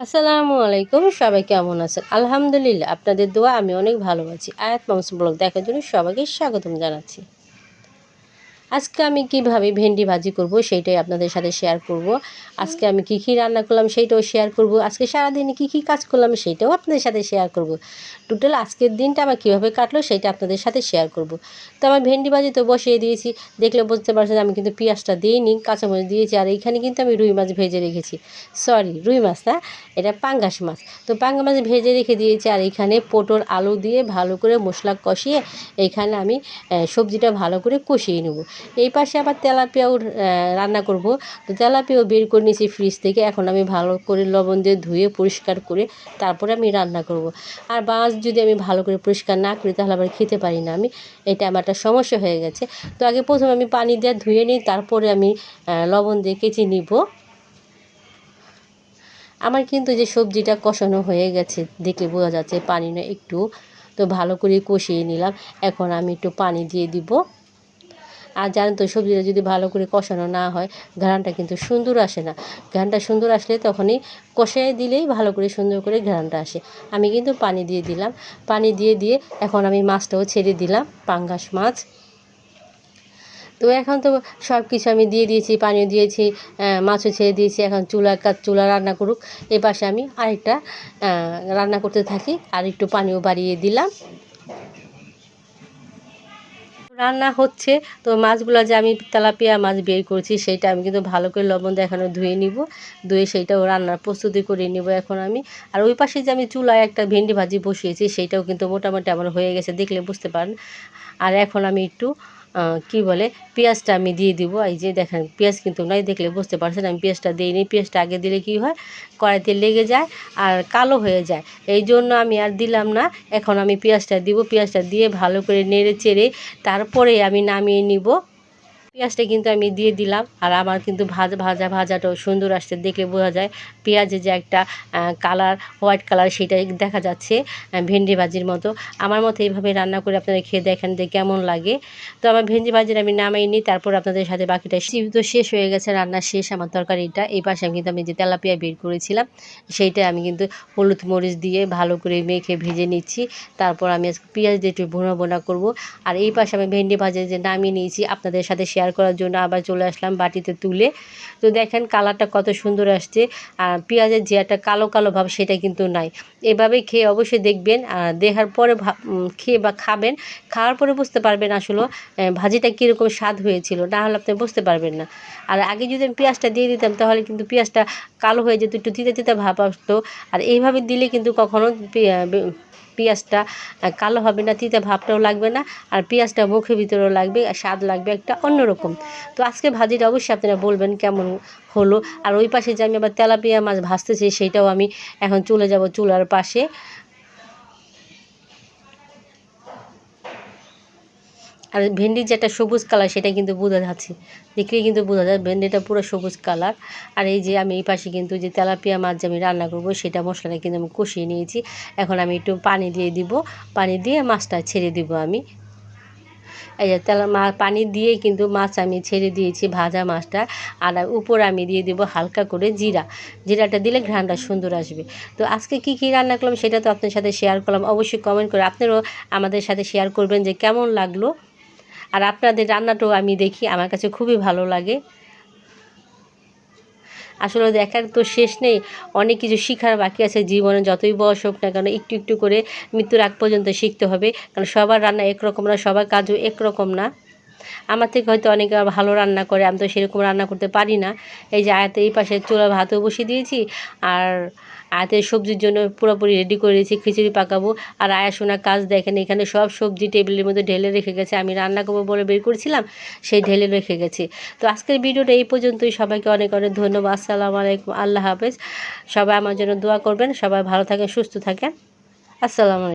আসসালামু আলাইকুম, সবাই কেমন আছেন? আলহামদুলিল্লাহ, আপনাদের দোয়া আমি অনেক ভালো আছি। আয়াত মামস ব্লগ দেখার জন্য সবাইকে স্বাগতম জানাচ্ছি। আজকে আমি কিভাবে ভেন্ডি ভাজি করব সেইটাই আপনাদের সাথে শেয়ার করব। আজকে আমি কী রান্না করলাম সেইটাও শেয়ার করব। আজকে সারাদিনে কী কাজ করলাম সেইটাও আপনাদের সাথে শেয়ার করব। টোটাল আজকের দিনটা আমার কীভাবে কাটলো সেইটা আপনাদের সাথে শেয়ার করব। তো আমার ভেন্ডি ভাজি তো বসিয়ে দিয়েছি, দেখলে বুঝতে পারছেন আমি কিন্তু পেঁয়াজটা দিইনি, কাঁচামরিচ দিয়েছি। আর এইখানে কিন্তু আমি রুই মাছ ভেজে রেখেছি, সরি রুই মাছ না, এটা পাঙ্গাস মাছ। তো পাঙ্গাস মাছ ভেজে রেখে দিয়েছি। আর এইখানে পটল আলু দিয়ে ভালো করে মশলা কষিয়ে এইখানে আমি সবজিটা ভালো করে কষিয়ে নেব। এই পাশে আবার তেলাপিয়াও রান্না করব। তো তেলাপিয়াও বের করে নিয়েছি ফ্রিজ থেকে। এখন আমি ভালো করে লবণ দিয়ে ধুয়ে পরিষ্কার করে তারপরে আমি রান্না করব। আর মাছ যদি আমি ভালো করে পরিষ্কার না করি তাহলে আবার খেতে পারি না আমি, এটা আমার একটা সমস্যা হয়ে গেছে। তো আগে প্রথমে আমি পানি দিয়ে ধুয়ে নিই, তারপরে আমি লবণ দিয়ে কেচে নিব। আমার কিন্তু যে সবজিটা কষানো হয়ে গেছে, দেখলে বোঝা যাচ্ছে পানি না একটু। তো ভালো করে কষিয়ে নিলাম। এখন আমি একটু পানি দিয়ে দিব। আর জানেন তো, সবজিটা যদি ভালো করে কষানো না হয় ঘ্রাণটা কিন্তু সুন্দর আসে না। ঘ্রাণটা সুন্দর আসলে তখনই কষিয়ে দিলেই ভালো করে সুন্দর করে ঘ্রাণটা আসে। আমি কিন্তু পানি দিয়ে দিলাম। পানি দিয়ে এখন আমি মাছটাও ছেড়ে দিলাম, পাঙ্গাস মাছ। তো এখন তো সব কিছু আমি দিয়ে দিয়েছি, পানিও দিয়েছি, মাছও ছেড়ে দিয়েছি। এখন চুলা রান্না করুক। এ পাশে আমি আরেকটা রান্না করতে থাকি, আর একটু পানিও বাড়িয়ে দিলাম। রান্না হচ্ছে। তো মাছগুলো যে আমি তেলাপিয়া মাছ বের করছি সেইটা আমি কিন্তু ভালো করে লবণ দিয়ে এখন ধুয়ে নিব। ধুয়ে সেইটাও রান্নার প্রস্তুতি করে নিব এখন আমি। আর ওই পাশে যে আমি চুলায় একটা ভেন্ডি ভাজি বসিয়েছি সেইটাও কিন্তু মোটামুটি আমার হয়ে গেছে, দেখলে বুঝতে পারেন। আর এখন আমি একটু কি বলে পেঁয়াজটা আমি দিয়ে দিব। এই যে দেখেন, পেঁয়াজ কিন্তু নাই, দেখলে বুঝতে পারছেন আমি পেঁয়াজটা দিইনি। পেঁয়াজটা আগে দিলে কি হয়, কড়াইতে লেগে যায় আর কালো হয়ে যায়, এই জন্য আমি আর দিলাম না। এখন আমি পেঁয়াজটা দিব। পেঁয়াজটা দিয়ে ভালো করে নেড়ে চেড়ে তারপরে আমি নামিয়ে নিব। পেঁয়াজটা কিন্তু আমি দিয়ে দিলাম। আর আমার কিন্তু ভাজাটাও সুন্দর আসছে, দেখলে বোঝা যায় পেঁয়াজের যে একটা কালার, হোয়াইট কালার, সেটা দেখা যাচ্ছে ভেন্ডি ভাজির মতো। আমার মতো এইভাবে রান্না করে আপনারা খেয়ে দেখেন যে কেমন লাগে। তো আমার ভেন্ডি ভাজির আমি নামাই নিই, তারপর আপনাদের সাথে বাকিটা তো শেষ হয়ে গেছে, রান্না শেষ আমার তরকারিটা। এই পাশে আমি কিন্তু যে তেলাপিয়া বের করেছিলাম সেইটা আমি কিন্তু হলুদ মরিচ দিয়ে ভালো করে মেখে ভেজে নিচ্ছি। তারপর আমি আজকে পেঁয়াজ দিয়ে একটু ভুনা করব। আর এই পাশে আমি ভেন্ডি ভাজা যে নামিয়ে নিয়েছি আপনাদের সাথে শেয়ার করার জন্য আবার চলে আসলাম বাটিতে তুলে। তো দেখেন কালারটা কত সুন্দর আসছে। আর পেঁয়াজের যে একটা কালো কালো ভাব সেটা কিন্তু নাই। এভাবে খেয়ে অবশ্যই দেখবেন, দেখার পরে খেয়ে বা খাবেন, খাওয়ার পরে বুঝতে পারবেন আসলে ভাজিটা কীরকম স্বাদ হয়েছিল, না হলে আপনি বুঝতে পারবেন না। আর আগে যদি আমি পেঁয়াজটা দিয়ে দিতাম তাহলে কিন্তু পেঁয়াজটা কালো হয়ে যেত, একটু তিতা তিতা ভাব আসতো। আর এইভাবে দিলে কিন্তু কখনো পেঁয়াজটা কালো হবে না, তিতা ভাবটাও লাগবে না, আর পেঁয়াজটা মুখের ভিতরেও লাগবে, আর স্বাদ লাগবে একটা অন্যরকম। তো আজকে ভাজিটা অবশ্যই আপনারা বলবেন কেমন হলো। আর ওই পাশে যে আমি আবার তেলাপিয়া মাছ ভাজতেছি সেইটাও আমি এখন চলে যাব চুলার পাশে। আর ভেন্ডির যে একটা সবুজ কালার সেটা কিন্তু বোঝা যাচ্ছে, দেখলেই কিন্তু বোঝা যায় ভেন্ডিটা পুরো সবুজ কালার। আর এই যে আমি এই পাশে কিন্তু যে তেলাপিয়া মাছ যে আমি রান্না করবো সেটা মশলাটা কিন্তু আমি কষিয়ে নিয়েছি। এখন আমি একটু পানি দিয়ে দিব, পানি দিয়ে মাছটা ছেড়ে দিব আমি। এই যে পানি দিয়ে কিন্তু মাছ আমি ছেড়ে দিয়েছি, ভাজা মাছটা। আর উপর আমি দিয়ে দিব হালকা করে জিরাটা দিলে ঘ্রাণটা সুন্দর আসবে। তো আজকে কী রান্না করলাম সেটা তো আপনার সাথে শেয়ার করলাম। অবশ্যই কমেন্ট করে আপনারাও আমাদের সাথে শেয়ার করবেন যে কেমন লাগলো। আর আপনাদের রান্নাটাও আমি দেখি, আমার কাছে খুবই ভালো লাগে। আসলে দেখার তো শেষ নেই, অনেক কিছু শেখার বাকি আছে জীবনে, যতই বয়স হোক না কেন একটু একটু করে মৃত্যুর আগ পর্যন্ত শিখতে হবে। কারণ সবার রান্না একরকম না, সবার কাজও একরকম না। আমার থেকে হয়তো অনেকে ভালো রান্না করে, আমি তো সেরকম রান্না করতে পারি না। এই যে আয়াতে এই পাশে চুলার ভাতও বসিয়ে দিয়েছি, আর আয়াতের সবজির জন্য পুরোপুরি রেডি করে দিয়েছি, খিচুড়ি পাকাবো। আর আয়া শোনা কাজ দেখেন, এখানে সব সবজি টেবিলের মধ্যে ঢেলে রেখে গেছে, আমি রান্না করবো বলে বের করেছিলাম সেই ঢেলে রেখে গেছি। তো আজকের ভিডিওটা এই পর্যন্তই। সবাইকে অনেক অনেক ধন্যবাদ। আসসালামু আলাইকুম, আল্লাহ হাফেজ। সবাই আমার জন্য দোয়া করবেন, সবাই ভালো থাকেন, সুস্থ থাকেন। আসসালামু আলাইকুম।